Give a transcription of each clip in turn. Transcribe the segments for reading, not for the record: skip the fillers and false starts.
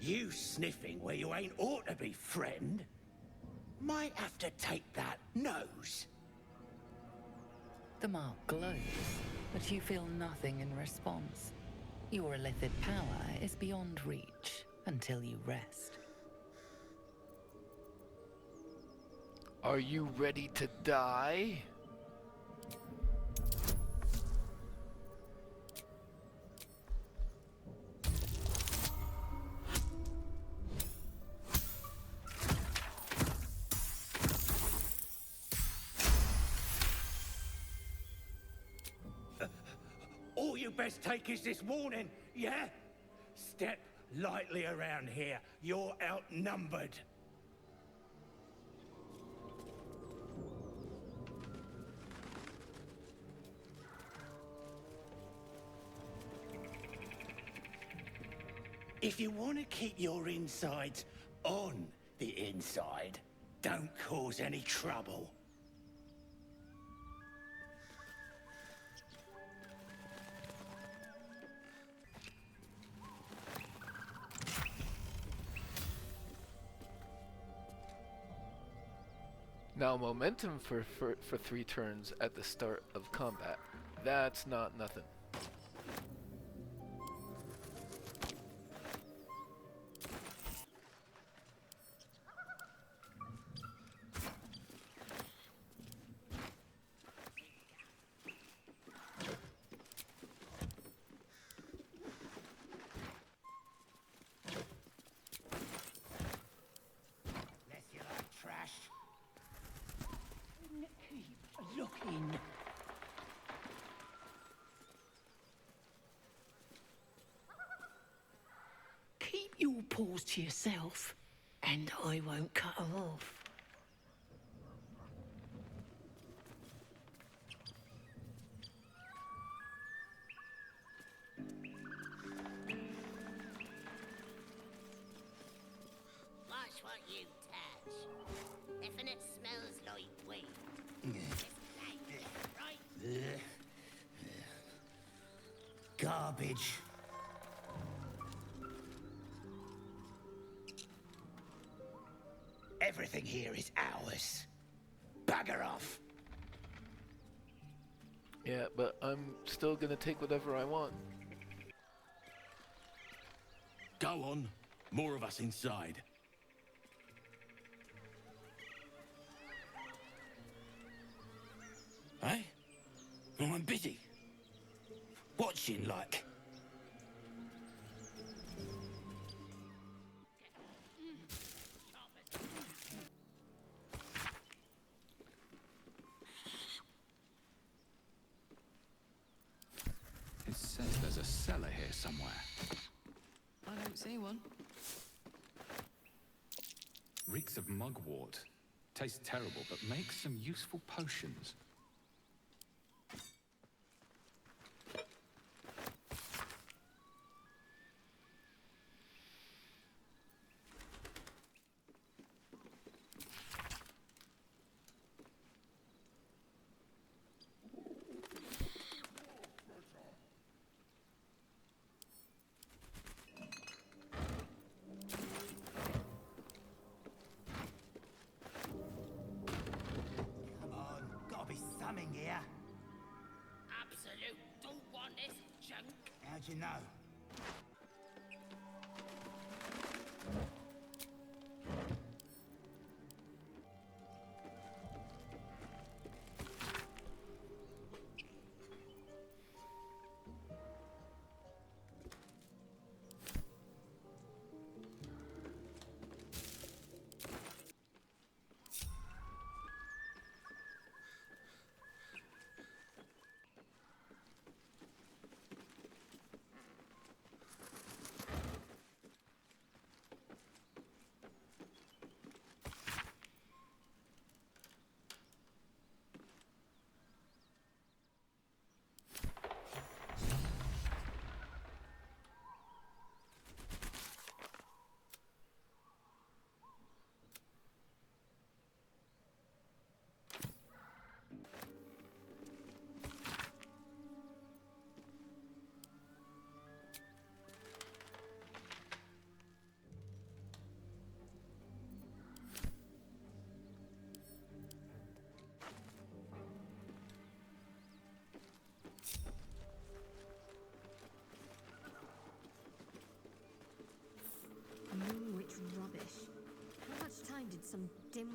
You sniffing where you ain't ought to be, friend. Might have to take that nose. The mark glows, but you feel nothing in response. Your illithid power is beyond reach until you rest. Are you ready to die? All you best take is this warning, yeah? Step lightly around here. You're outnumbered. If you want to keep your insides on the inside, don't cause any trouble. Now momentum for 3 turns at the start of combat. That's not nothing. Looking. Keep your paws to yourself, and I won't cut them off. Watch what you touch. If it smells like weed, it's like right? Garbage. Everything here is ours. Bugger off. Yeah, but I'm still gonna take whatever I want. Go on. More of us inside. Eh? Well, I'm busy. Watching, like. It says there's a cellar here somewhere. I don't see one. Reeks of mugwort. Tastes terrible, but makes some useful potions. Here. Absolute don't want this junk. How'd you know?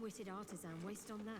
quick-witted artisan waste on that?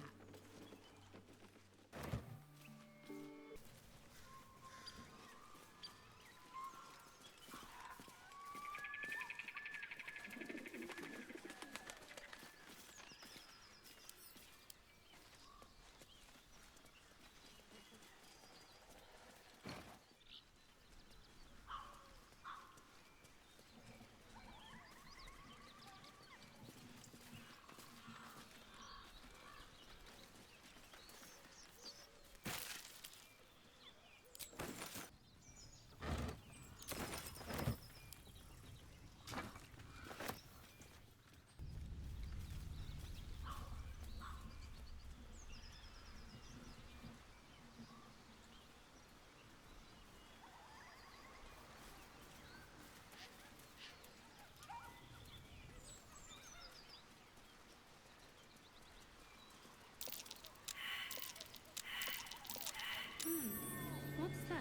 What's that?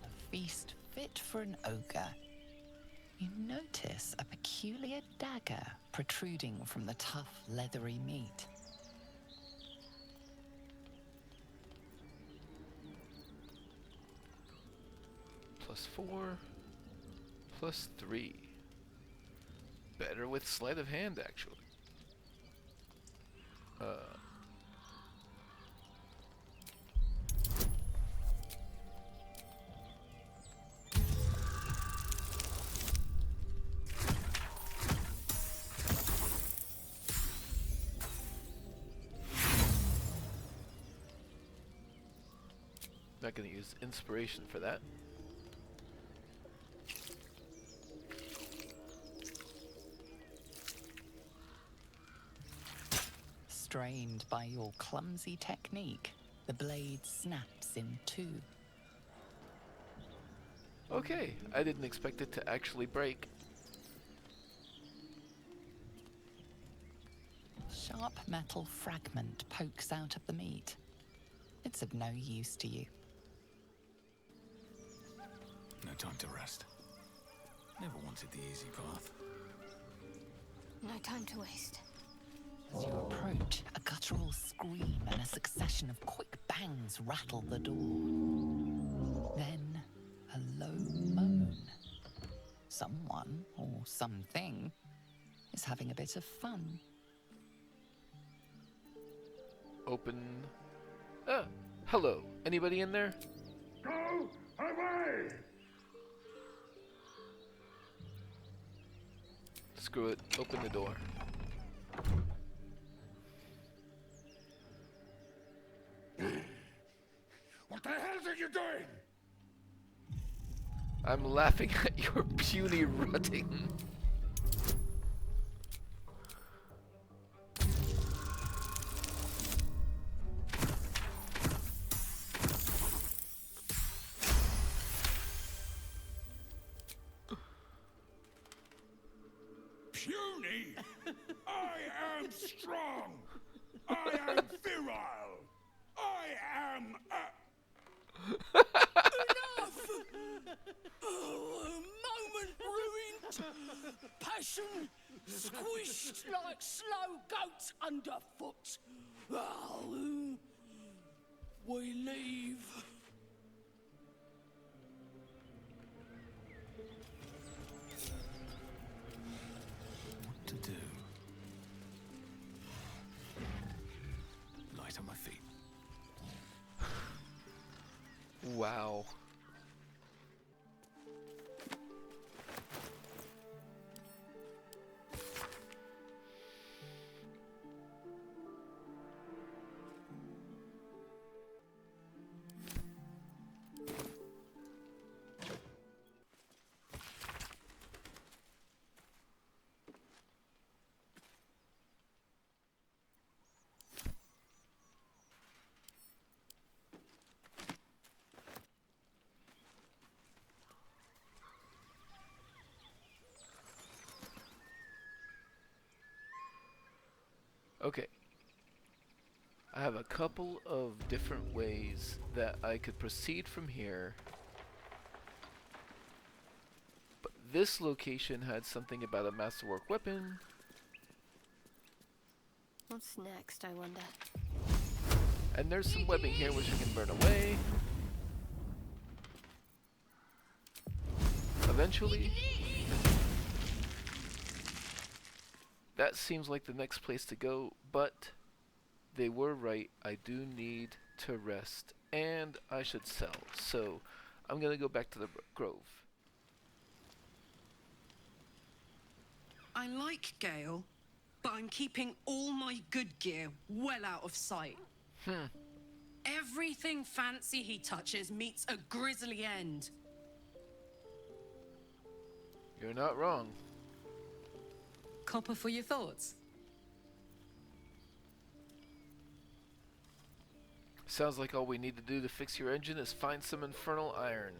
A feast fit for an ogre. You notice a peculiar dagger protruding from the tough, leathery meat. +4, +3. Better with sleight of hand, actually. Not gonna use inspiration for that. Strained by your clumsy technique, the blade snaps in two. Okay, I didn't expect it to actually break. Sharp metal fragment pokes out of the meat. It's of no use to you. No time to rest. Never wanted the easy path. No time to waste. As you approach, a guttural scream and a succession of quick bangs rattle the door. Then, a low moan. Someone, or something, is having a bit of fun. Open. Hello. Anybody in there? Go away! Screw it. Open the door. What the hell are you doing? I'm laughing at your puny rutting. Puny? I am strong. I am virile. I am Enough! Oh, a moment ruined. Passion squished like slow goats underfoot. Oh, we leave. What to do? Light on my feet. Wow. Okay. I have a couple of different ways that I could proceed from here. But this location had something about a masterwork weapon. What's next, I wonder? And there's some webbing here which I can burn away. Eventually. That seems like the next place to go, but they were right. I do need to rest, and I should sell. So I'm gonna go back to the grove. I like Gale, but I'm keeping all my good gear well out of sight. Everything fancy he touches meets a grisly end. You're not wrong. Copper for your thoughts? Sounds like all we need to do to fix your engine is find some infernal iron.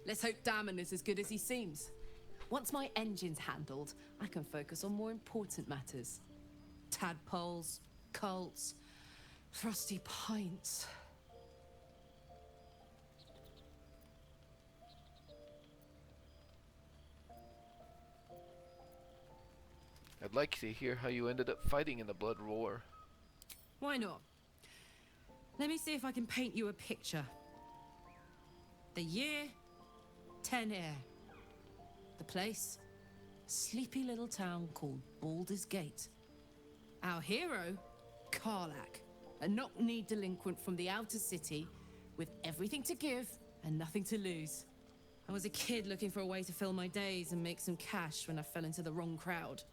Let's hope Damon is as good as he seems. Once my engine's handled, I can focus on more important matters. Tadpoles, cults, thrusty pints. I'd like to hear how you ended up fighting in the Blood War. Why not? Let me see if I can paint you a picture. The year, 10 Air. The place, sleepy little town called Baldur's Gate. Our hero, Karlach, a knock-kneed delinquent from the outer city with everything to give and nothing to lose. I was a kid looking for a way to fill my days and make some cash when I fell into the wrong crowd.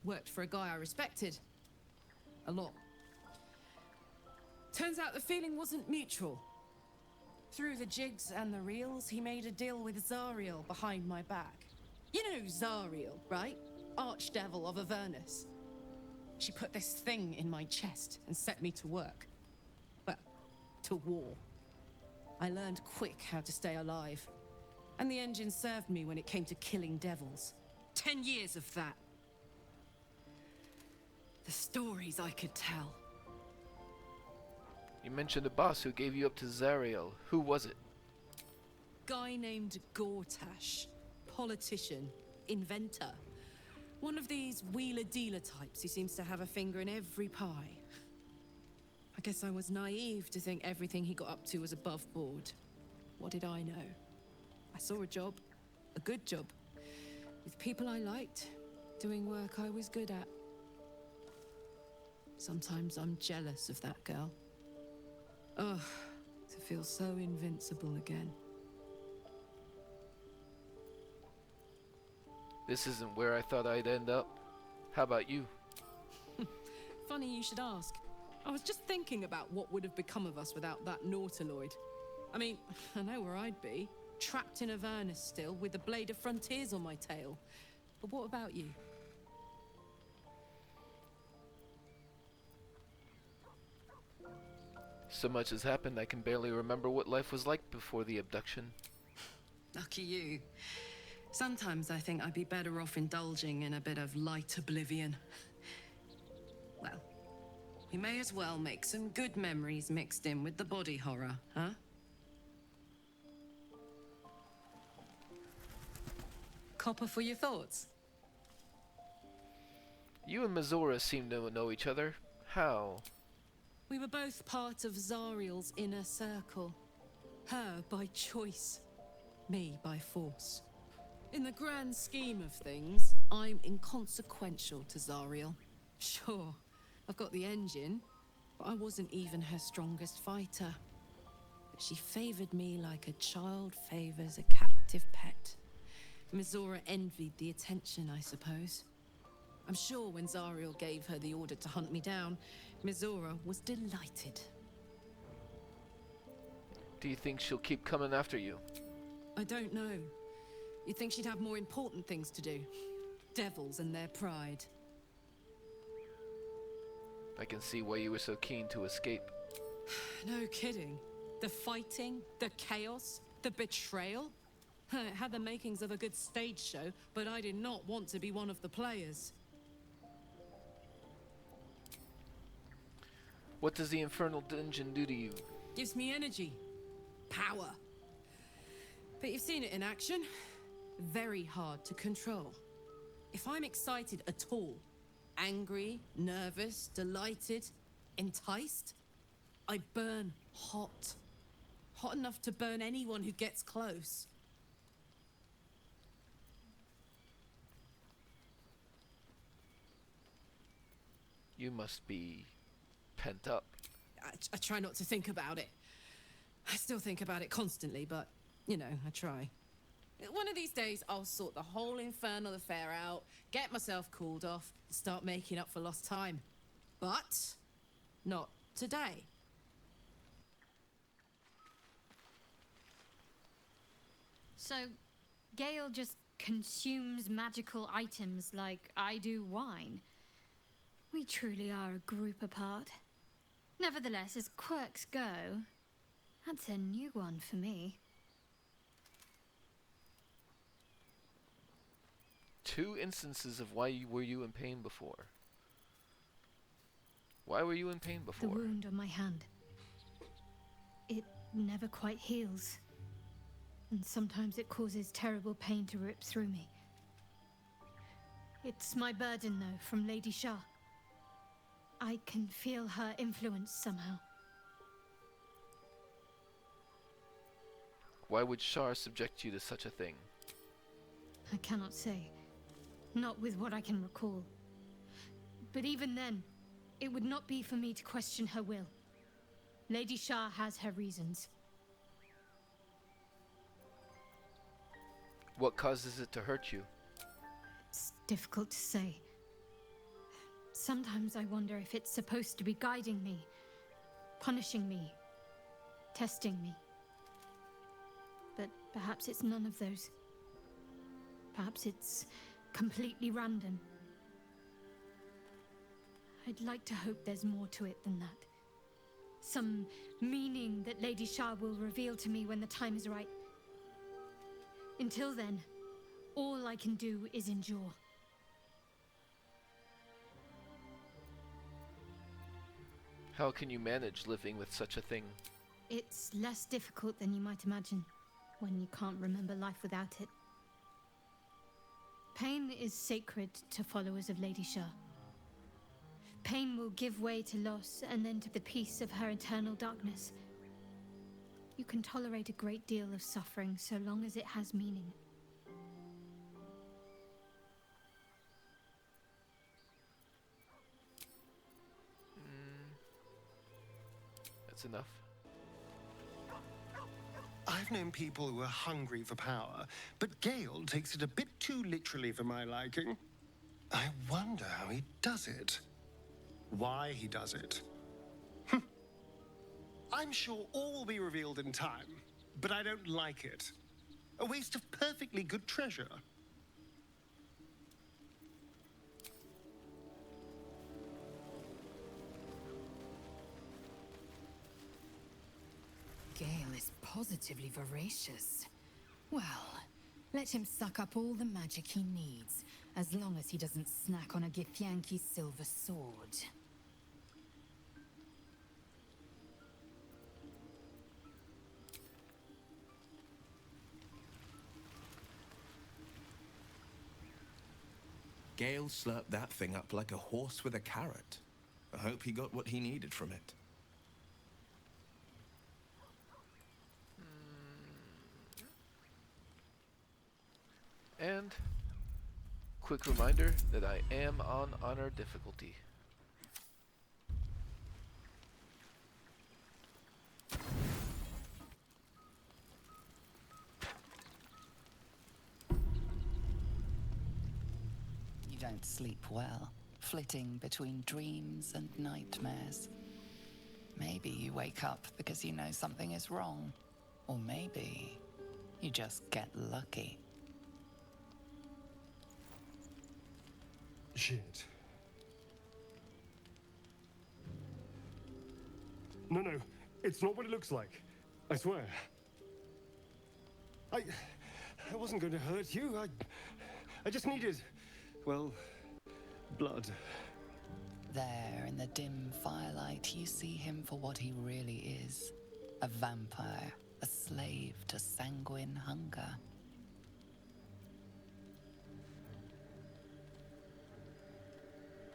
Worked for a guy I respected. A lot. Turns out the feeling wasn't mutual. Through the jigs and the reels, he made a deal with Zariel behind my back. You know Zariel, right? Archdevil of Avernus. She put this thing in my chest and set me to work. Well, to war. I learned quick how to stay alive. And the engine served me when it came to killing devils. 10 years of that. The stories I could tell. You mentioned a boss who gave you up to Zariel. Who was it? Guy named Gortash. Politician. Inventor. One of these wheeler-dealer types who seems to have a finger in every pie. I guess I was naive to think everything he got up to was above board. What did I know? I saw a job. A good job. With people I liked. Doing work I was good at. Sometimes I'm jealous of that girl. Ugh, to feel so invincible again. This isn't where I thought I'd end up. How about you? Funny you should ask. I was just thinking about what would have become of us without that Nautiloid. I mean, I know where I'd be. Trapped in Avernus still, with the Blade of Frontiers on my tail. But what about you? So much has happened I can barely remember what life was like before the abduction. Lucky you. Sometimes I think I'd be better off indulging in a bit of light oblivion. Well, we may as well make some good memories mixed in with the body horror, huh? Copper for your thoughts? You and Mizora seem to know each other. How? We were both part of Zariel's inner circle. Her by choice, me by force. In the grand scheme of things, I'm inconsequential to Zariel. Sure, I've got the engine, but I wasn't even her strongest fighter. But she favored me like a child favors a captive pet. Mizora envied the attention, I suppose. I'm sure when Zariel gave her the order to hunt me down, Mizora was delighted. Do you think she'll keep coming after you? I don't know. You'd think she'd have more important things to do. Devils and their pride. I can see why you were so keen to escape. No kidding. The fighting, the chaos, the betrayal. It had the makings of a good stage show, but I did not want to be one of the players. What does the infernal dungeon do to you? Gives me energy. Power. But you've seen it in action. Very hard to control. If I'm excited at all, angry, nervous, delighted, enticed, I burn hot. Hot enough to burn anyone who gets close. You must be pent up. I try not to think about it. I still think about it constantly, but, you know, I try. One of these days, I'll sort the whole infernal affair out, get myself cooled off, start making up for lost time. But not today. So, Gale just consumes magical items like I do wine. We truly are a group apart. Nevertheless, as quirks go, that's a new one for me. 2 instances of why were you in pain before? Why were you in pain before? The wound on my hand. It never quite heals. And sometimes it causes terrible pain to rip through me. It's my burden, though, from Lady Shah. I can feel her influence somehow. Why would Shar subject you to such a thing? I cannot say. Not with what I can recall. But even then, it would not be for me to question her will. Lady Shah has her reasons. What causes it to hurt you? It's difficult to say. Sometimes I wonder if it's supposed to be guiding me, punishing me, testing me. But perhaps it's none of those. Perhaps it's completely random. I'd like to hope there's more to it than that. Some meaning that Lady Shah will reveal to me when the time is right. Until then, all I can do is endure. How can you manage living with such a thing? It's less difficult than you might imagine, when you can't remember life without it. Pain is sacred to followers of Lady Shah. Pain will give way to loss and then to the peace of her eternal darkness. You can tolerate a great deal of suffering so long as it has meaning. That's enough. I've known people who are hungry for power, but Gale takes it a bit too literally for my liking. I wonder how he does it. Why he does it. I'm sure all will be revealed in time, but I don't like it. A waste of perfectly good treasure. Gale is positively voracious. Well, let him suck up all the magic he needs, as long as he doesn't snack on a Githyanki's silver sword. Gale slurped that thing up like a horse with a carrot. I hope he got what he needed from it. And quick reminder that I am on honor difficulty. You don't sleep well, flitting between dreams and nightmares. Maybe you wake up because you know something is wrong, or maybe you just get lucky. Shit. No, it's not what it looks like. I swear. I wasn't going to hurt you. I just needed, well, blood. There, in the dim firelight, you see him for what he really is. A vampire, a slave to sanguine hunger.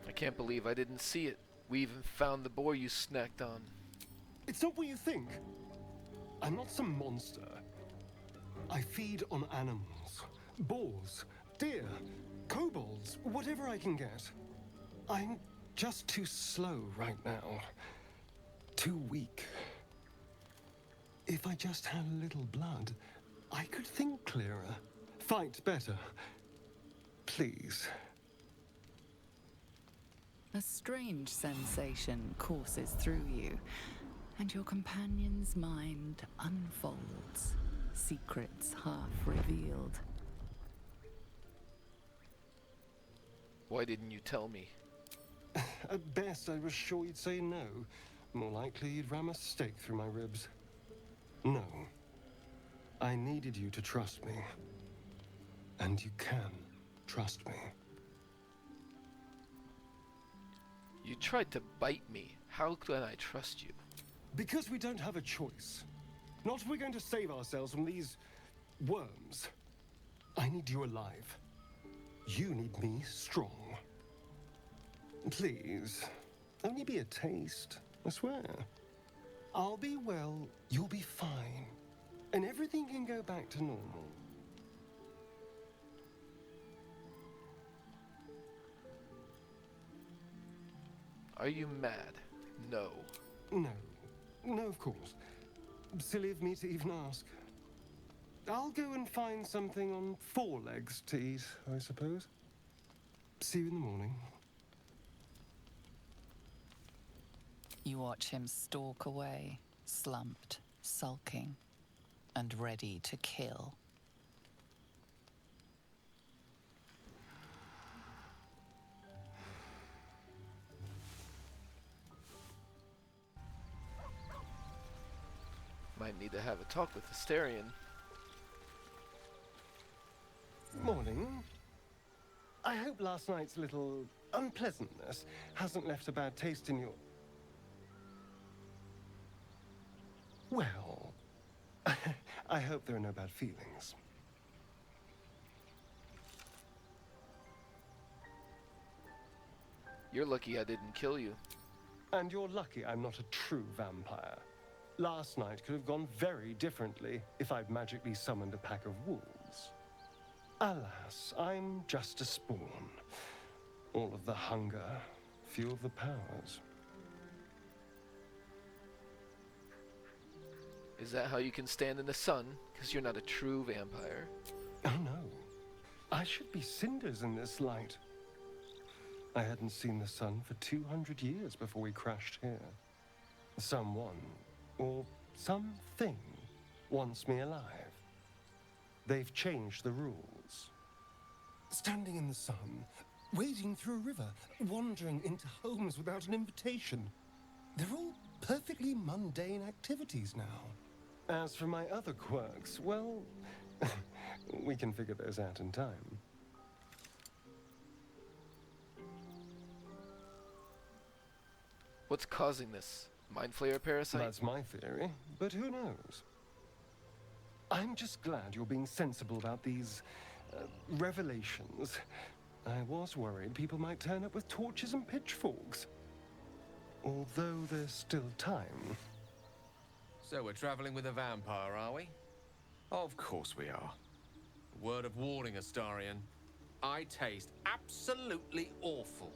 I can't believe I didn't see it. We even found the boy you snacked on. It's not what you think. I'm not some monster. I feed on animals. Boars, deer, kobolds, whatever I can get. I'm just too slow right now. Too weak. If I just had a little blood, I could think clearer, fight better. Please. A strange sensation courses through you, and your companion's mind unfolds, secrets half revealed. Why didn't you tell me? At best, I was sure you'd say no. More likely, you'd ram a stake through my ribs. No. I needed you to trust me. And you can trust me. You tried to bite me. How can I trust you? Because we don't have a choice. Not if we're going to save ourselves from these worms. I need you alive. You need me strong. Please, only be a taste, I swear. I'll be well, you'll be fine. And everything can go back to normal. Are you mad? No. No. No, of course. Silly of me to even ask. I'll go and find something on 4 legs to eat, I suppose. See you in the morning. You watch him stalk away, slumped, sulking, and ready to kill. Might need to have a talk with Astarion. Morning. I hope last night's little unpleasantness hasn't left a bad taste in your... Well, I hope there are no bad feelings. You're lucky I didn't kill you. And you're lucky I'm not a true vampire. Last night could have gone very differently if I'd magically summoned a pack of wolves. Alas, I'm just a spawn. All of the hunger, few of the powers. Is that how you can stand in the sun? Because you're not a true vampire. Oh no. I should be cinders in this light. I hadn't seen the sun for 200 years before we crashed here. Someone, or something, wants me alive. They've changed the rules. Standing in the sun, wading through a river, wandering into homes without an invitation. They're all perfectly mundane activities now. As for my other quirks, well, we can figure those out in time. What's causing this? Mind flayer parasite? That's my theory, but who knows? I'm just glad you're being sensible about these revelations. I was worried people might turn up with torches and pitchforks. Although there's still time. So we're traveling with a vampire, are we? Of course we are. Word of warning, Astarion. I taste absolutely awful.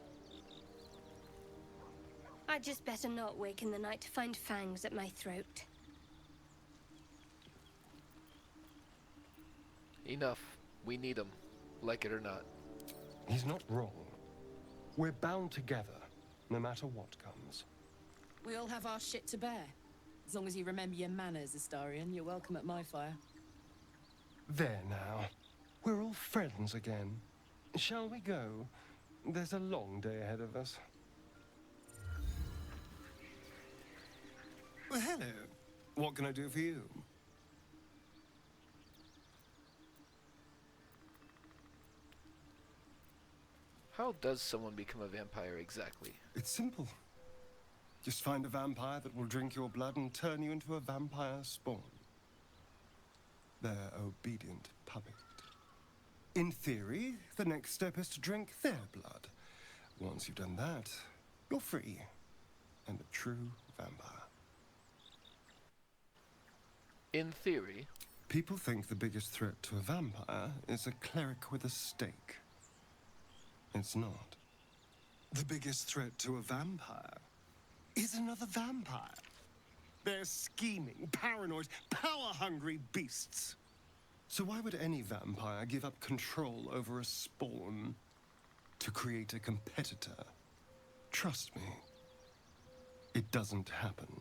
I'd just better not wake in the night to find fangs at my throat. Enough. We need him, like it or not. He's not wrong. We're bound together, no matter what comes. We all have our shit to bear. As long as you remember your manners, Astarion, you're welcome at my fire. There now. We're all friends again. Shall we go? There's a long day ahead of us. Well, hello. What can I do for you? How does someone become a vampire exactly? It's simple. Just find a vampire that will drink your blood and turn you into a vampire spawn. Their obedient puppet. In theory, the next step is to drink their blood. Once you've done that, you're free and a true vampire. In theory? People think the biggest threat to a vampire is a cleric with a stake. It's not. The biggest threat to a vampire is another vampire. They're scheming, paranoid, power-hungry beasts. So why would any vampire give up control over a spawn to create a competitor? Trust me, it doesn't happen.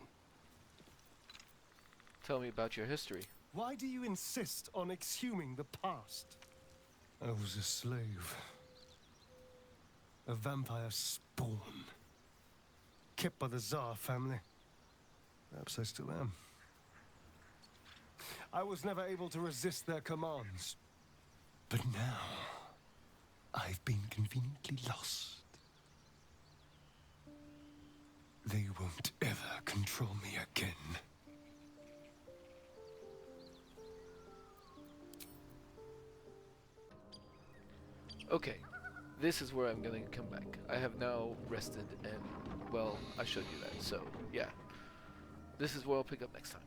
Tell me about your history. Why do you insist on exhuming the past? I was a slave. A vampire spawn. Kept by the Tsar family. Perhaps I still am. I was never able to resist their commands. But now, I've been conveniently lost. They won't ever control me again. Okay, this is where I'm gonna come back. I have now rested and, well, I showed you that, so yeah. This is where I'll pick up next time.